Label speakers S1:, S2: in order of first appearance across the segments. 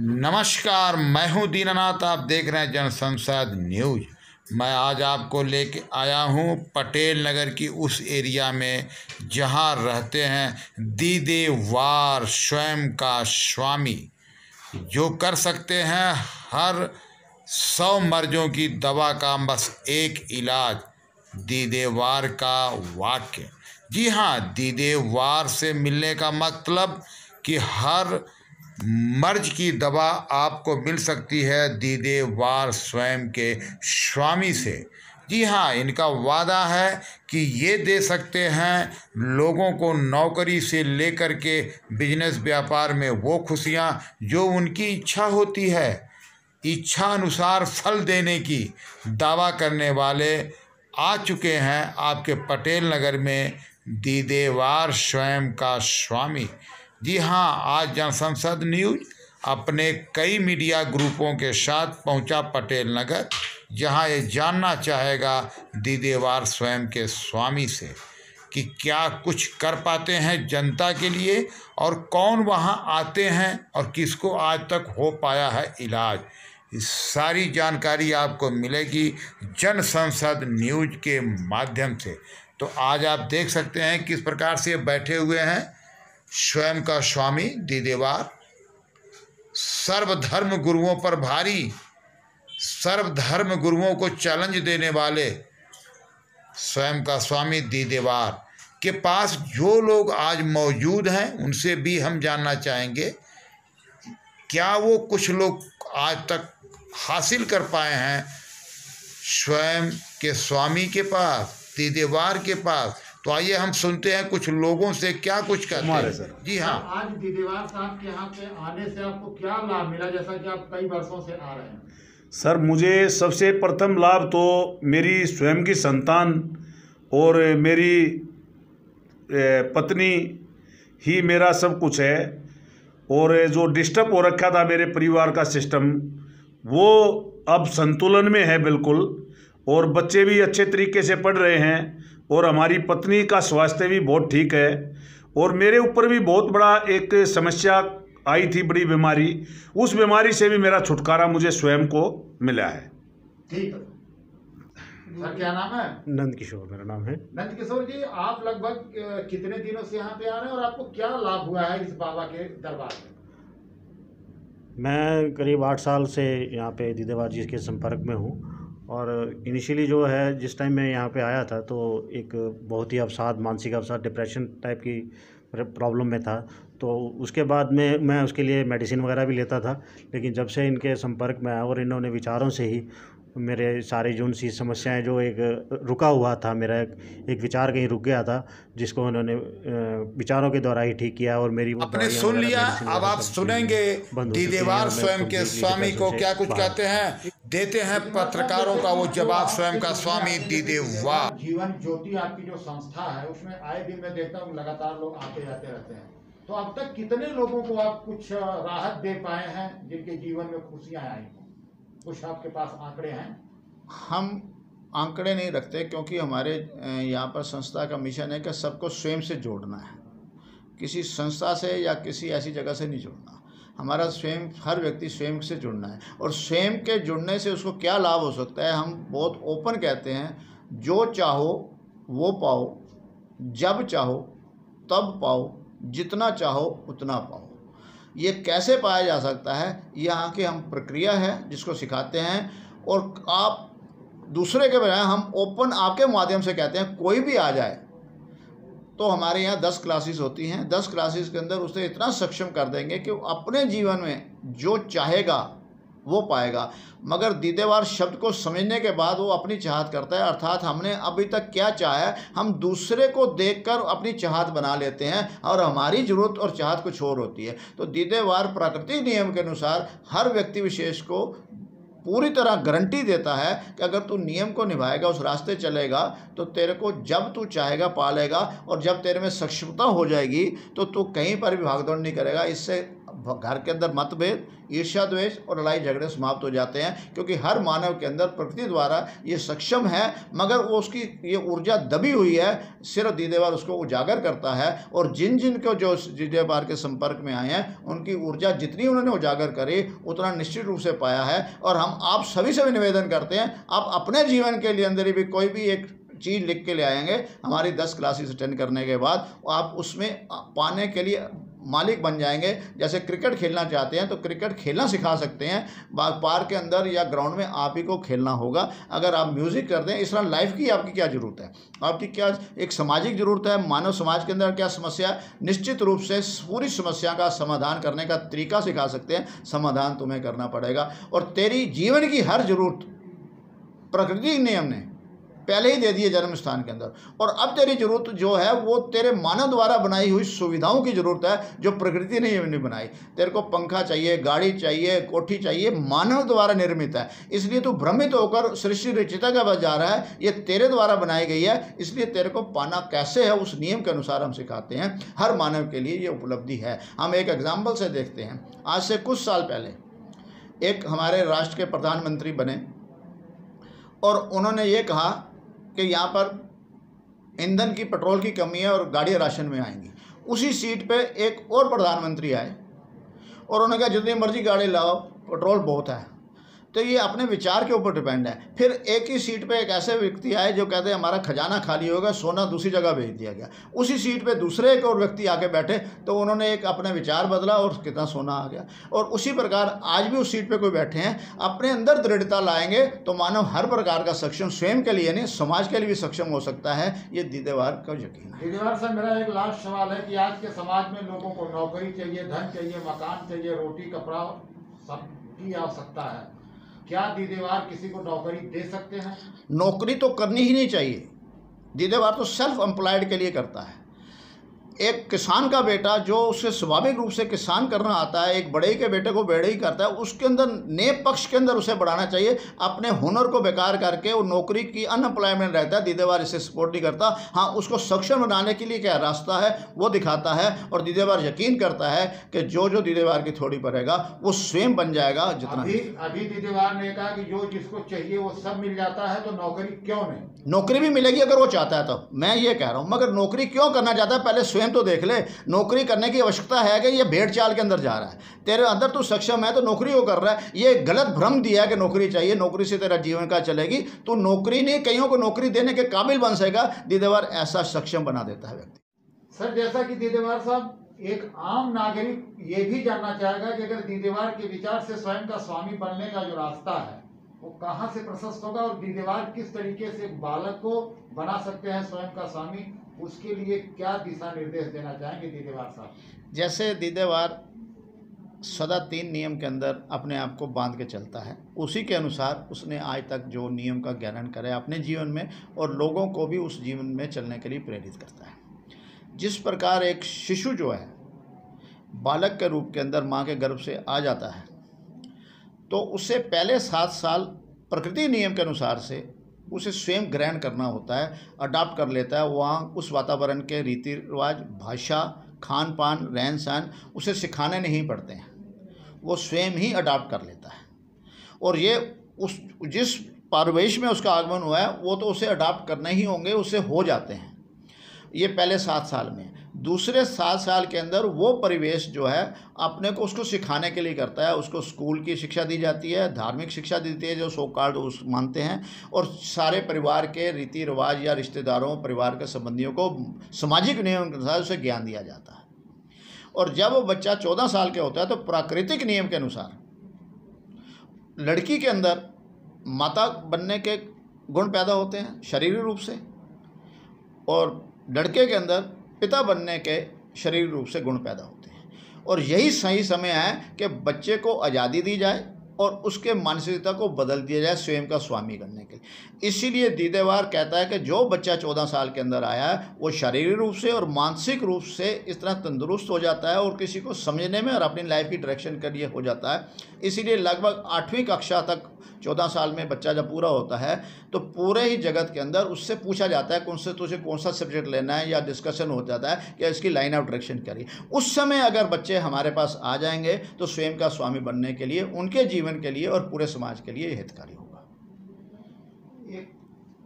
S1: नमस्कार, मैं हूं दीनानाथ। आप देख रहे हैं जन संसद न्यूज। मैं आज आपको लेके आया हूं पटेल नगर की उस एरिया में जहां रहते हैं दीदे वार स्वयं का स्वामी, जो कर सकते हैं हर 100 मर्जों की दवा का बस एक इलाज। दीदे वार का वाक्य। जी हाँ, दीदे वार से मिलने का मतलब कि हर मर्ज की दवा आपको मिल सकती है दीदे वार स्वयं के स्वामी से। जी हाँ, इनका वादा है कि ये दे सकते हैं लोगों को नौकरी से लेकर के बिजनेस व्यापार में वो खुशियाँ जो उनकी इच्छा होती है। इच्छा अनुसार फल देने की दावा करने वाले आ चुके हैं आपके पटेल नगर में दीदे वार स्वयं का स्वामी। जी हाँ, आज जनसंसद न्यूज अपने कई मीडिया ग्रुपों के साथ पहुंचा पटेल नगर, जहां ये जानना चाहेगा दीदे वार स्वयं के स्वामी से कि क्या कुछ कर पाते हैं जनता के लिए और कौन वहां आते हैं और किसको आज तक हो पाया है इलाज। इस सारी जानकारी आपको मिलेगी जन संसद न्यूज के माध्यम से। तो आज आप देख सकते हैं किस प्रकार से बैठे हुए हैं स्वयं का स्वामी दीदे वार। सर्वधर्म गुरुओं पर भारी, सर्वधर्म गुरुओं को चैलेंज देने वाले स्वयं का स्वामी दीदे वार के पास जो लोग आज मौजूद हैं उनसे भी हम जानना चाहेंगे क्या वो कुछ लोग आज तक हासिल कर पाए हैं स्वयं के स्वामी के पास, दीदे वार के पास। तो आइए हम सुनते हैं कुछ लोगों से क्या कुछ कहते हैं।
S2: सर
S1: जी हाँ,
S3: आज दीदे वार साहब के यहाँ पे आने से आपको क्या लाभ मिला, जैसा कि आप कई वर्षों से आ रहे हैं?
S2: सर, मुझे सबसे प्रथम लाभ तो मेरी स्वयं की संतान और मेरी पत्नी ही मेरा सब कुछ है। और जो डिस्टर्ब हो रखा था मेरे परिवार का सिस्टम, वो अब संतुलन में है बिल्कुल। और बच्चे भी अच्छे तरीके से पढ़ रहे हैं और हमारी पत्नी का स्वास्थ्य भी बहुत ठीक है। और मेरे ऊपर भी बहुत बड़ा एक समस्या आई थी, बड़ी बीमारी। उस बीमारी से भी मेरा छुटकारा मुझे स्वयं को मिला है।
S3: ठीक है सर, क्या नाम है?
S4: नंद किशोर मेरा नाम है।
S3: नंद किशोर जी, आप लगभग कितने दिनों से यहाँ पे आ रहे हैं और आपको क्या लाभ हुआ है इस बाबा के दरबार में?
S4: मैं करीब 8 साल से यहाँ पे दीदे वार जी के संपर्क में हूँ। और इनिशियली जो है, जिस टाइम मैं यहाँ पे आया था तो एक बहुत ही अवसाद, मानसिक अवसाद, डिप्रेशन टाइप की प्रॉब्लम में था। तो उसके बाद में मैं उसके लिए मेडिसिन वगैरह भी लेता था। लेकिन जब से इनके संपर्क में आया और इन्होंने विचारों से ही मेरे सारी जो सी समस्याएं, जो एक रुका हुआ था, मेरा एक विचार कहीं रुक गया था, जिसको उन्होंने विचारों के द्वारा ही ठीक किया। और मेरी
S1: आपने सुन लिया, अब आप सुनेंगे दीदे वार स्वयं के स्वामी को क्या कुछ कहते हैं। देते हैं पत्रकारों का वो जवाब स्वयं का स्वामी दीदे वार।
S3: जीवन ज्योति आपकी जो संस्था है, उसमें आए दिन मैं देखता हूँ लगातार लोग आते जाते रहते हैं। तो अब तक कितने लोगों को आप कुछ राहत दे पाए हैं जिनके जीवन में खुशियां आई? कुछ आपके पास आंकड़े हैं?
S5: हम आंकड़े नहीं रखते, क्योंकि हमारे यहाँ पर संस्था का मिशन है कि सबको स्वयं से जोड़ना है। किसी संस्था से या किसी ऐसी जगह से नहीं जोड़ना। हमारा स्वयं, हर व्यक्ति स्वयं से जुड़ना है। और स्वयं के जुड़ने से उसको क्या लाभ हो सकता है, हम बहुत ओपन कहते हैं, जो चाहो वो पाओ, जब चाहो तब पाओ, जितना चाहो उतना पाओ। ये कैसे पाया जा सकता है, यहाँ की हम प्रक्रिया है जिसको सिखाते हैं। और आप दूसरे के बजाय हम ओपन आपके माध्यम से कहते हैं, कोई भी आ जाए तो हमारे यहाँ 10 क्लासेस होती हैं। 10 क्लासेस के अंदर उसे इतना सक्षम कर देंगे कि वो अपने जीवन में जो चाहेगा वो पाएगा। मगर दीदे वार शब्द को समझने के बाद वो अपनी चाहत करता है। अर्थात हमने अभी तक क्या चाहा है, हम दूसरे को देखकर अपनी चाहत बना लेते हैं और हमारी ज़रूरत और चाहत कुछ और होती है। तो दीदे वार प्राकृतिक नियम के अनुसार हर व्यक्ति विशेष को पूरी तरह गारंटी देता है कि अगर तू नियम को निभाएगा, उस रास्ते चलेगा, तो तेरे को जब तू चाहेगा पालेगा। और जब तेरे में सक्षमता हो जाएगी तो तू कहीं पर भी भागदौड़ नहीं करेगा। इससे घर के अंदर मतभेद, ईर्ष्या, द्वेष और लड़ाई झगड़े समाप्त हो जाते हैं, क्योंकि हर मानव के अंदर प्रकृति द्वारा ये सक्षम है, मगर वो उसकी ये ऊर्जा दबी हुई है। सिर्फ दीदेवार उसको उजागर करता है, और जिन जिन को जो दीदेवार के संपर्क में आए हैं उनकी ऊर्जा जितनी उन्होंने उजागर करी उतना निश्चित रूप से पाया है। और हम आप सभी से भी निवेदन करते हैं, आप अपने जीवन के लिए अंदर भी कोई भी एक चीज़ लिख के ले आएंगे हमारी 10 क्लासेस अटेंड करने के बाद, आप उसमें पाने के लिए मालिक बन जाएंगे। जैसे क्रिकेट खेलना चाहते हैं तो क्रिकेट खेलना सिखा सकते हैं, पार्क के अंदर या ग्राउंड में आप ही को खेलना होगा। अगर आप म्यूज़िक करते हैं, इस तरह लाइफ की आपकी क्या ज़रूरत है, आपकी क्या एक सामाजिक ज़रूरत है, मानव समाज के अंदर क्या समस्या है, निश्चित रूप से पूरी समस्या का समाधान करने का तरीका सिखा सकते हैं। समाधान तुम्हें करना पड़ेगा, और तेरी जीवन की हर ज़रूरत प्रकृति नियम ने पहले ही दे दिए जन्म स्थान के अंदर, और अब तेरी जरूरत जो है वो तेरे मानव द्वारा बनाई हुई सुविधाओं की जरूरत है जो प्रकृति ने नहीं बनाई। तेरे को पंखा चाहिए, गाड़ी चाहिए, कोठी चाहिए, मानव द्वारा निर्मित है, इसलिए तू भ्रमित होकर सृष्टि रचिता का बस जा रहा है। ये तेरे द्वारा बनाई गई है, इसलिए तेरे को पाना कैसे है उस नियम के अनुसार हम सिखाते हैं। हर मानव के लिए ये उपलब्धि है। हम एक एग्जाम्पल से देखते हैं। आज से कुछ साल पहले एक हमारे राष्ट्र के प्रधानमंत्री बने, और उन्होंने ये कहा कि यहाँ पर ईंधन की, पेट्रोल की कमी है और गाड़ियाँ राशन में आएंगी। उसी सीट पे एक और प्रधानमंत्री आए और उन्होंने कहा जितनी मर्जी गाड़ी लाओ, पेट्रोल बहुत है। तो ये अपने विचार के ऊपर डिपेंड है। फिर एक ही सीट पे एक ऐसे व्यक्ति आए जो कहते हैं हमारा खजाना खाली होगा, सोना दूसरी जगह भेज दिया गया। उसी सीट पे दूसरे एक और व्यक्ति आके बैठे तो उन्होंने एक अपने विचार बदला और कितना सोना आ गया। और उसी प्रकार आज भी उस सीट पे कोई बैठे हैं, अपने अंदर दृढ़ता लाएंगे तो मानव हर प्रकार का सक्षम, स्वयं के लिए नहीं समाज के लिए भी सक्षम हो सकता है। ये दीदेवार का यकीन है।
S3: दीदेवार साहब, मेरा एक लास्ट सवाल है कि आज के समाज में लोगों को नौकरी चाहिए, धन चाहिए, मकान चाहिए, रोटी कपड़ा सबकी आवश्यकता है। क्या दीदेवार किसी को नौकरी दे सकते हैं?
S5: नौकरी तो करनी ही नहीं चाहिए। दीदेवार तो सेल्फ एम्प्लॉयड के लिए करता है। एक किसान का बेटा जो उसे स्वाभाविक रूप से किसान करना आता है, एक बढ़ई के बेटे को बढ़ई करता है, उसके अंदर नेक पक्ष के अंदर उसे बढ़ाना चाहिए। अपने हुनर को बेकार करके वो नौकरी की अनएम्प्लॉयमेंट रहता है, दीदेवार इसे सपोर्ट नहीं करता। हाँ, उसको सक्षम बनाने के लिए क्या रास्ता है वो दिखाता है, और दीदेवार यकीन करता है कि जो जो दीदेवार की थोड़ी पड़ेगा वो स्वयं बन जाएगा। जितना
S3: अभी दीदेवार ने कहा कि जो जिसको चाहिए वो सब मिल जाता है, तो नौकरी क्यों नहीं?
S5: नौकरी भी मिलेगी अगर वो चाहता है तो, मैं ये कह रहा हूँ। मगर नौकरी क्यों करना चाहता है पहले स्वयं तो देख ले। नौकरी करने की आवश्यकता है कि ये भेड़ चाल के अंदर जा रहा है, तेरे अंदर तू सक्षम है तो नौकरी वो कर रहा है। ये गलत भ्रम दिया है कि नौकरी चाहिए, नौकरी से तेरा जीवन का चलेगी। तो नौकरी नहीं, कईयों को नौकरी देने के काबिल बन सकेगा। दीदेवार ऐसा सक्षम बना देता है व्यक्ति।
S3: सर, जैसा कि दीदेवार साहब, एक आम नागरिक ये भी जानना चाहेगा कि अगर दीदेवार के विचार से स्वयं का स्वामी बनने का जो रास्ता है वो कहाँ से प्रशस्त होगा, और दीदेवार किस तरीके से बालक को बना सकते हैं स्वयं का स्वामी, उसके लिए क्या दिशा निर्देश देना चाहेंगे दीदेवार साहब?
S5: जैसे दीदेवार सदा 3 नियम के अंदर अपने आप को बांध के चलता है, उसी के अनुसार उसने आज तक जो नियम का ज्ञान करे अपने जीवन में, और लोगों को भी उस जीवन में चलने के लिए प्रेरित करता है। जिस प्रकार एक शिशु जो है बालक के रूप के अंदर माँ के गर्भ से आ जाता है, तो उससे पहले 7 साल प्रकृति नियम के अनुसार से उसे स्वयं ग्रहण करना होता है, अडॉप्ट कर लेता है। वहाँ उस वातावरण के रीति रिवाज, भाषा, खान पान, रहन सहन उसे सिखाने नहीं पड़ते हैं, वो स्वयं ही अडॉप्ट कर लेता है। और ये उस जिस परिवेश में उसका आगमन हुआ है वो तो उसे अडॉप्ट करने ही होंगे, उससे हो जाते हैं। ये पहले 7 साल में। दूसरे 7 साल के अंदर वो परिवेश जो है अपने को उसको सिखाने के लिए करता है। उसको स्कूल की शिक्षा दी जाती है, धार्मिक शिक्षा दी जाती है जो सो कॉल्ड उस मानते हैं, और सारे परिवार के रीति रिवाज या रिश्तेदारों, परिवार के संबंधियों को सामाजिक नियम के अनुसार उसे ज्ञान दिया जाता है। और जब वो बच्चा 14 साल का होता है तो प्राकृतिक नियम के अनुसार लड़की के अंदर माता बनने के गुण पैदा होते हैं शारीरिक रूप से, और लड़के के अंदर पिता बनने के शारीरिक रूप से गुण पैदा होते हैं। और यही सही समय है कि बच्चे को आज़ादी दी जाए, और उसके मानसिकता को बदल दिया जाए स्वयं का स्वामी करने के लिए। इसीलिए दीदेवार कहता है कि जो बच्चा 14 साल के अंदर आया है वो शारीरिक रूप से और मानसिक रूप से इस तरह तंदुरुस्त हो जाता है और किसी को समझने में और अपनी लाइफ की डायरेक्शन के लिए हो जाता है। इसीलिए लगभग 8वीं कक्षा तक 14 साल में बच्चा जब पूरा होता है तो पूरे ही जगत के अंदर उससे पूछा जाता है कौन से तुझे कौन सा सब्जेक्ट लेना है, या डिस्कशन हो जाता है कि इसकी लाइन ऑफ डायरेक्शन करिए। उस समय अगर बच्चे हमारे पास आ जाएंगे तो स्वयं का स्वामी बनने के लिए, उनके जीवन के लिए और पूरे समाज के लिए हितकारी होगा।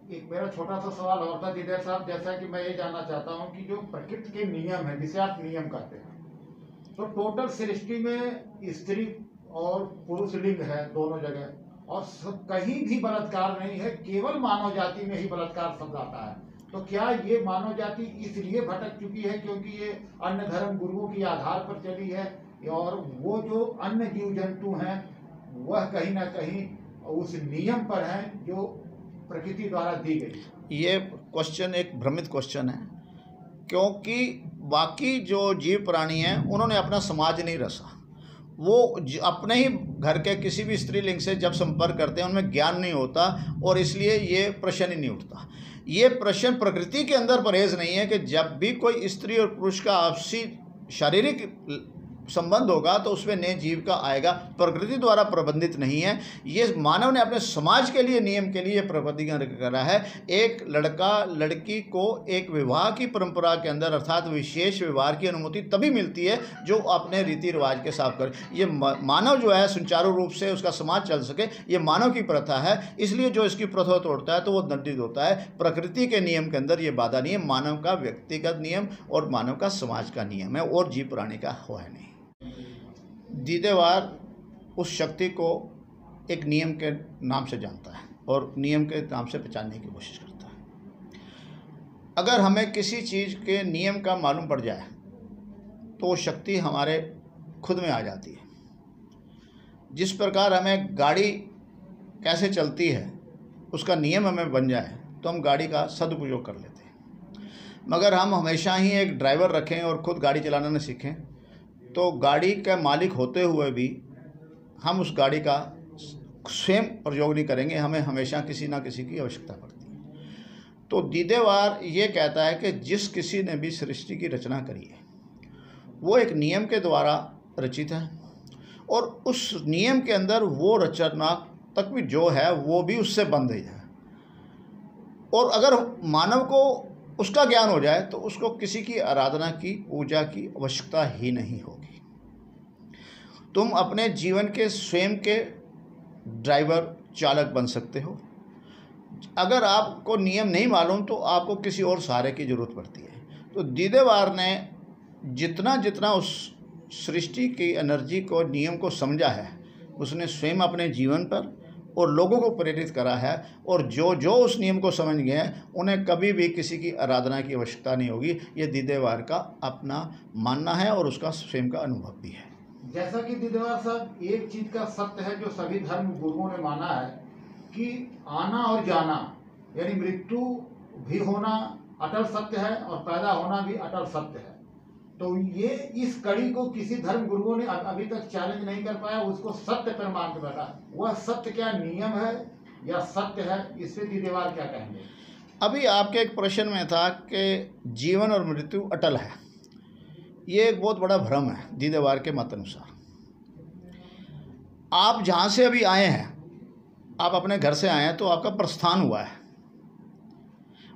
S3: एक मेरा छोटा सा सवाल और था दीदेर साहब, जैसा कि मैं ये जानना चाहता हूँ कि जो प्रकृति के नियम है जिसे आप नियम कहते हैं, तो टोटल सृष्टि में स्त्री और पुरुष लिंग है दोनों जगह, और कहीं भी बलात्कार नहीं है, केवल मानव जाति में ही बलात्कार शब्द आता है। तो क्या ये मानव जाति इसलिए भटक चुकी है क्योंकि ये अन्य धर्म गुरुओं की आधार पर चली है, और वो जो अन्य जीव जंतु हैं वह कहीं ना कहीं उस नियम पर हैं जो प्रकृति द्वारा दी गई?
S5: ये क्वेश्चन एक भ्रमित क्वेश्चन है, क्योंकि बाकी जो जीव प्राणी हैं उन्होंने अपना समाज नहीं रचा। वो अपने ही घर के किसी भी स्त्रीलिंग से जब संपर्क करते हैं उनमें ज्ञान नहीं होता, और इसलिए ये प्रश्न ही नहीं उठता। ये प्रश्न प्रकृति के अंदर परहेज नहीं है कि जब भी कोई स्त्री और पुरुष का आपसी शारीरिक संबंध होगा तो उसमें नए जीव का आएगा, प्रकृति द्वारा प्रबंधित नहीं है। ये मानव ने अपने समाज के लिए, नियम के लिए प्रतिज्ञा करा है। एक लड़का लड़की को एक विवाह की परंपरा के अंदर अर्थात विशेष व्यवहार की अनुमति तभी मिलती है जो अपने रीति रिवाज के साथ करे। ये मानव जो है सुचारू रूप से उसका समाज चल सके, ये मानव की प्रथा है। इसलिए जो इसकी प्रथा तोड़ता है तो वो दंडित होता है। प्रकृति के नियम के अंदर ये बाधा नहीं है, मानव का व्यक्तिगत नियम और मानव का समाज का नियम है, और जीव प्राणी का हो है नहीं। दीदेवार उस शक्ति को एक नियम के नाम से जानता है और नियम के नाम से पहचानने की कोशिश करता है। अगर हमें किसी चीज़ के नियम का मालूम पड़ जाए तो वो शक्ति हमारे खुद में आ जाती है। जिस प्रकार हमें गाड़ी कैसे चलती है उसका नियम हमें बन जाए तो हम गाड़ी का सदुपयोग कर लेते हैं। मगर हम हमेशा ही एक ड्राइवर रखें और ख़ुद गाड़ी चलाना न सीखें तो गाड़ी का मालिक होते हुए भी हम उस गाड़ी का स्वयं प्रयोग नहीं करेंगे, हमें हमेशा किसी ना किसी की आवश्यकता पड़ती है। तो दीदेवार ये कहता है कि जिस किसी ने भी सृष्टि की रचना करी है वो एक नियम के द्वारा रचित है, और उस नियम के अंदर वो रचना तक भी जो है वो भी उससे बंध है। और अगर मानव को उसका ज्ञान हो जाए तो उसको किसी की आराधना की, पूजा की आवश्यकता ही नहीं होगी। तुम अपने जीवन के स्वयं के ड्राइवर, चालक बन सकते हो। अगर आपको नियम नहीं मालूम तो आपको किसी और सहारे की ज़रूरत पड़ती है। तो दीदेवार ने जितना जितना उस सृष्टि की एनर्जी को, नियम को समझा है, उसने स्वयं अपने जीवन पर और लोगों को प्रेरित करा है, और जो जो उस नियम को समझ गए हैं उन्हें कभी भी किसी की आराधना की आवश्यकता नहीं होगी। ये दीदेवार का अपना मानना है और उसका स्वयं का अनुभव भी है।
S3: जैसा कि दीदेवार साहब, एक चीज का सत्य है जो सभी धर्म गुरुओं ने माना है कि आना और जाना यानी मृत्यु भी होना अटल सत्य है और पैदा होना भी अटल सत्य है। तो ये इस कड़ी को किसी धर्म गुरुओं ने अभी तक चैलेंज नहीं कर पाया, उसको सत्य पर मान के बैठा। वह सत्य क्या नियम है या सत्य है, इस पे दीदेवार क्या कहेंगे?
S5: अभी आपके एक प्रश्न में था कि जीवन और मृत्यु अटल है। ये एक बहुत बड़ा भ्रम है दीदेवार के मत अनुसार। आप जहाँ से अभी आए हैं, आप अपने घर से आए हैं तो आपका प्रस्थान हुआ है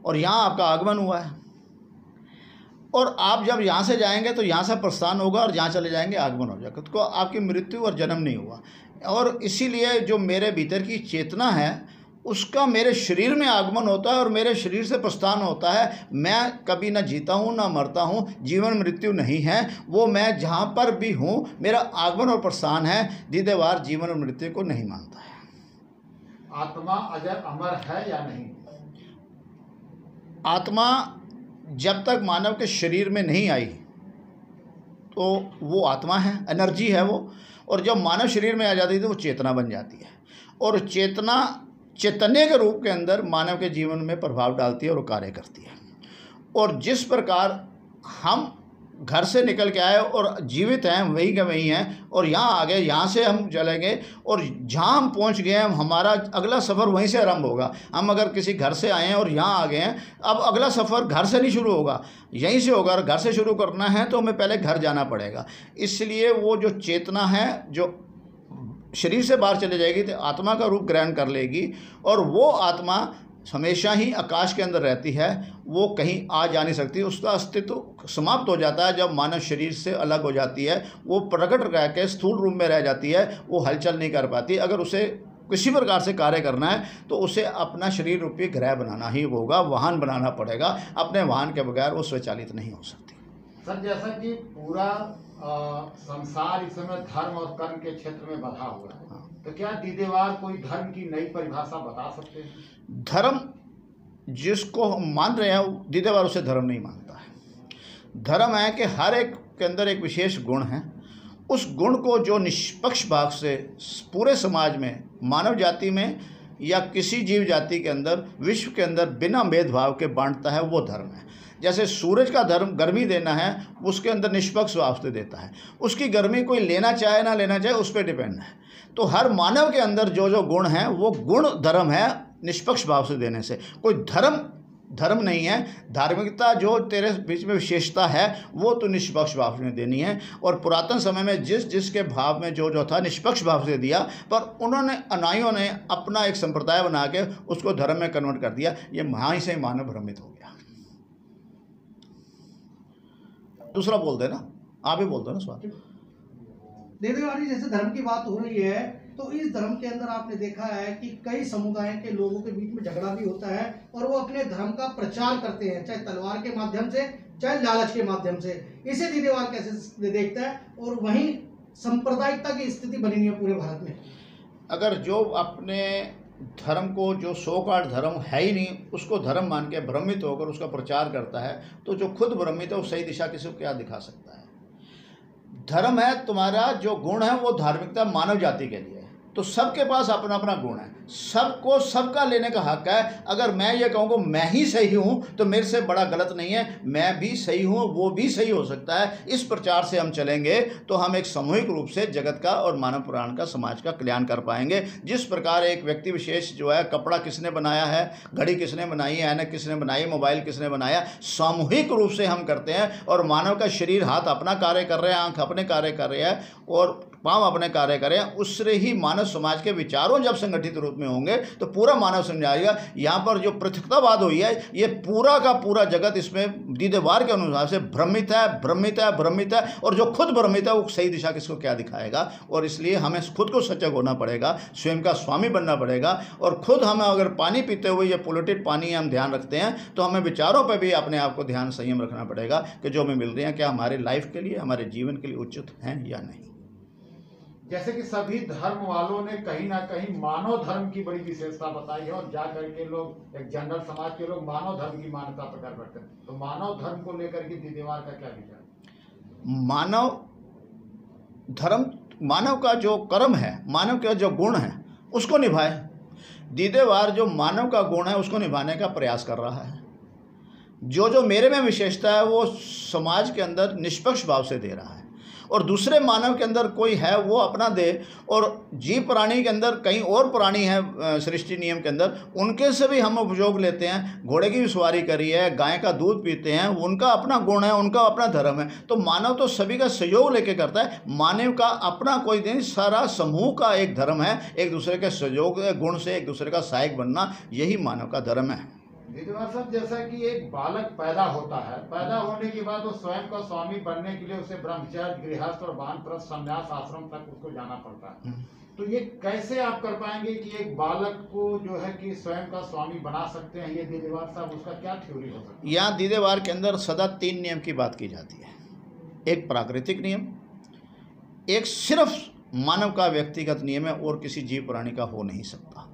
S5: और यहाँ आपका आगमन हुआ है, और आप जब यहाँ से जाएंगे तो यहाँ से प्रस्थान होगा और जहाँ चले जाएंगे आगमन हो जाएगा। तो आपकी मृत्यु और जन्म नहीं हुआ। और इसीलिए जो मेरे भीतर की चेतना है उसका मेरे शरीर में आगमन होता है और मेरे शरीर से प्रस्थान होता है। मैं कभी ना जीता हूँ ना मरता हूँ, जीवन मृत्यु नहीं है। वो मैं जहाँ पर भी हूँ मेरा आगमन और प्रस्थान है। दीदेवार जीवन और मृत्यु को नहीं मानता है।
S3: आत्मा अजर अमर है या नहीं?
S5: आत्मा जब तक मानव के शरीर में नहीं आई तो वो आत्मा है, एनर्जी है वो, और जब मानव शरीर में आ जाती है तो वो चेतना बन जाती है, और चेतना चैतन्य के रूप के अंदर मानव के जीवन में प्रभाव डालती है और कार्य करती है। और जिस प्रकार हम घर से निकल के आए और जीवित हैं, वही के वही हैं, और यहाँ आ गए, यहाँ से हम चलेंगे और जहाँ हम पहुँच गए हैं हमारा अगला सफ़र वहीं से आरंभ होगा। हम अगर किसी घर से आए हैं और यहाँ आ गए हैं, अब अगला सफ़र घर से नहीं शुरू होगा, यहीं से होगा। और घर से शुरू करना है तो हमें पहले घर जाना पड़ेगा। इसलिए वो जो चेतना है जो शरीर से बाहर चले जाएगी तो आत्मा का रूप ग्रहण कर लेगी, और वो आत्मा हमेशा ही आकाश के अंदर रहती है, वो कहीं आ जा नहीं सकती। उसका अस्तित्व समाप्त हो जाता है जब मानव शरीर से अलग हो जाती है, वो प्रकट रह के स्थूल रूप में रह जाती है, वो हलचल नहीं कर पाती। अगर उसे किसी प्रकार से कार्य करना है तो उसे अपना शरीर रूपी ग्रह बनाना ही होगा, वाहन बनाना पड़ेगा। अपने वाहन के बगैर वो स्वचालित नहीं हो सकती।
S3: सर, जैसा कि पूरा संसार इस समय धर्म और कर्म के क्षेत्र में बधा हुआ है, तो क्या दीदेवार कोई धर्म की नई परिभाषा बता सकते हैं?
S5: धर्म जिसको हम मान रहे हैं, दीदेवार उसे धर्म नहीं मानता है। धर्म है कि हर एक के अंदर एक विशेष गुण है, उस गुण को जो निष्पक्ष भाव से पूरे समाज में, मानव जाति में या किसी जीव जाति के अंदर, विश्व के अंदर बिना भेदभाव के बांटता है, वो धर्म है। जैसे सूरज का धर्म गर्मी देना है, उसके अंदर निष्पक्ष भाव से देता है। उसकी गर्मी कोई लेना चाहे ना लेना चाहे उस पर डिपेंड है। तो हर मानव के अंदर जो जो गुण हैं वो गुण धर्म है, निष्पक्ष भाव से देने से। कोई धर्म नहीं है। धार्मिकता जो तेरे बीच में विशेषता है वो तो निष्पक्ष भाव में देनी है। और पुरातन समय में जिसके भाव में जो जो था निष्पक्ष भाव से दिया, पर उन्होंने अनुयायियों ने अपना एक संप्रदाय बना के उसको धर्म में कन्वर्ट कर दिया। ये वहाँ से मानव भ्रमित हो गया। दूसरा बोल देना, आप ही बोल दो ना स्वाति।
S6: देदेवारी, जैसे धर्म की बात हो रही है तो इस धर्म के अंदर आपने देखा है कि कई समुदाय के लोगों के बीच में झगड़ा भी होता है और वो अपने धर्म का प्रचार करते हैं, चाहे तलवार के माध्यम से चाहे लालच के माध्यम से। इसे दीदेवार कैसे देखता है? और वहीं सांप्रदायिकता की स्थिति बनी हुई है पूरे भारत में।
S5: अगर जो अपने धर्म को, जो सौकार्ड धर्म है ही नहीं, उसको धर्म मान के भ्रमित होकर उसका प्रचार करता है, तो जो खुद भ्रमित है वो सही दिशा किसी को क्या दिखा सकता है? धर्म है तुम्हारा जो गुण है वो धार्मिकता मानव जाति के लिए है। तो सबके पास अपना अपना गुण है, सबको सबका लेने का हक है। अगर मैं ये कहूँगा मैं ही सही हूँ तो मेरे से बड़ा गलत नहीं है, मैं भी सही हूँ, वो भी सही हो सकता है। इस प्रचार से हम चलेंगे तो हम एक सामूहिक रूप से जगत का और मानव पुराण का, समाज का कल्याण कर पाएंगे। जिस प्रकार एक व्यक्ति विशेष जो है, कपड़ा किसने बनाया है, घड़ी किसने बनाई है, ऐनक किसने बनाई, मोबाइल किसने बनाया, सामूहिक रूप से हम करते हैं। और मानव का शरीर, हाथ अपना कार्य कर रहे हैं, आँख अपने कार्य कर रहे हैं और पांव अपने कार्य करें, उससे ही मानव समाज के विचारों जब संगठित रूप में होंगे तो पूरा मानव समझाएगा। यहाँ पर जो पृथकतावाद हुई है, ये पूरा का पूरा जगत इसमें दीदेवार के अनुसार से भ्रमित है। और जो खुद भ्रमित है वो सही दिशा किसको क्या दिखाएगा? और इसलिए हमें खुद को सजग होना पड़ेगा, स्वयं का स्वामी बनना पड़ेगा। और खुद हमें अगर पानी पीते हुए ये पोल्यूटेड पानी हम ध्यान रखते हैं तो हमें विचारों पर भी अपने आप को ध्यान संयम रखना पड़ेगा कि जो हमें मिल रहे हैं क्या हमारे लाइफ के लिए, हमारे जीवन के लिए उचित हैं या नहीं।
S3: जैसे कि सभी धर्म वालों ने कहीं ना कहीं मानव धर्म की बड़ी विशेषता बताई है, और जा करके लोग, एक जनरल समाज के लोग मानव धर्म की मान्यता प्रकट करते हैं। तो मानव धर्म को लेकर के दीदेवार का क्या विचार?
S5: मानव धर्म, मानव का जो कर्म है, मानव का जो गुण है उसको निभाए। दीदेवार जो मानव का गुण है उसको निभाने का प्रयास कर रहा है। जो मेरे में विशेषता है वो समाज के अंदर निष्पक्ष भाव से दे रहा है, और दूसरे मानव के अंदर कोई है वो अपना दे। और जीव प्राणी के अंदर कई और प्राणी हैं सृष्टि नियम के अंदर, उनके से भी हम उपयोग लेते हैं। घोड़े की भी सवारी करी है, गाय का दूध पीते हैं, उनका अपना गुण है, उनका अपना धर्म है। तो मानव तो सभी का सहयोग लेके करता है। मानव का अपना कोई नहीं, सारा समूह का एक धर्म है, एक दूसरे के सहयोग गुण से एक दूसरे का सहायक बनना, यही मानव का धर्म है।
S3: दीदेवार साहब, जैसा कि एक बालक पैदा होता है, पैदा होने के बाद वो स्वयं का स्वामी बनने के लिए उसे ब्रह्मचर्य, गृहस्थ और वानप्रस्थ संन्यास आश्रम तक उसको जाना पड़ता है। तो ये कैसे आप कर पाएंगे कि एक बालक को जो है कि स्वयं का स्वामी बना सकते हैं? ये दीदेवार साहब, उसका क्या थ्योरी हो सकता है?
S5: यहाँ दीदेवार के अंदर सदा 3 नियम की बात की जाती है। एक प्राकृतिक नियम, एक सिर्फ मानव का व्यक्तिगत नियम है और किसी जीव प्राणी का हो नहीं सकता।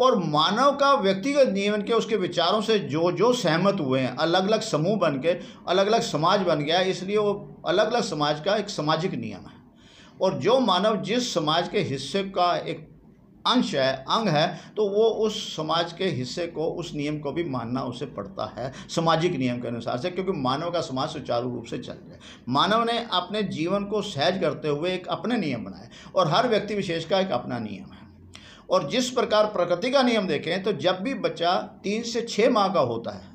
S5: और मानव का व्यक्तिगत जीवन के उसके विचारों से जो सहमत हुए हैं, अलग अलग समूह बन के अलग अलग समाज बन गया, इसलिए वो अलग अलग समाज का एक सामाजिक नियम है। और जो मानव जिस समाज के हिस्से का एक अंश है, अंग है, तो वो उस समाज के हिस्से को, उस नियम को भी मानना उसे पड़ता है सामाजिक नियम के अनुसार से, क्योंकि मानव का समाज सुचारू रूप से चल रहा है। मानव ने अपने जीवन को सहज करते हुए एक अपने नियम बनाए और हर व्यक्ति विशेष का एक अपना नियम है। और जिस प्रकार प्रकृति का नियम देखें तो जब भी बच्चा 3 से 6 माह का होता है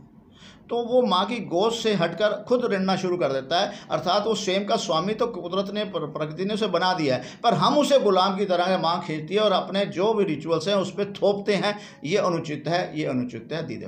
S5: तो वो माँ की गोद से हटकर खुद रेंगना शुरू कर देता है, अर्थात वो स्वयं का स्वामी तो कुदरत ने, प्रकृति ने उसे बना दिया है, पर हम उसे गुलाम की तरह माँ खींचती है और अपने जो भी रिचुअल्स हैं उस पर थोपते हैं। ये अनुचित है, ये अनुचित है दीदी।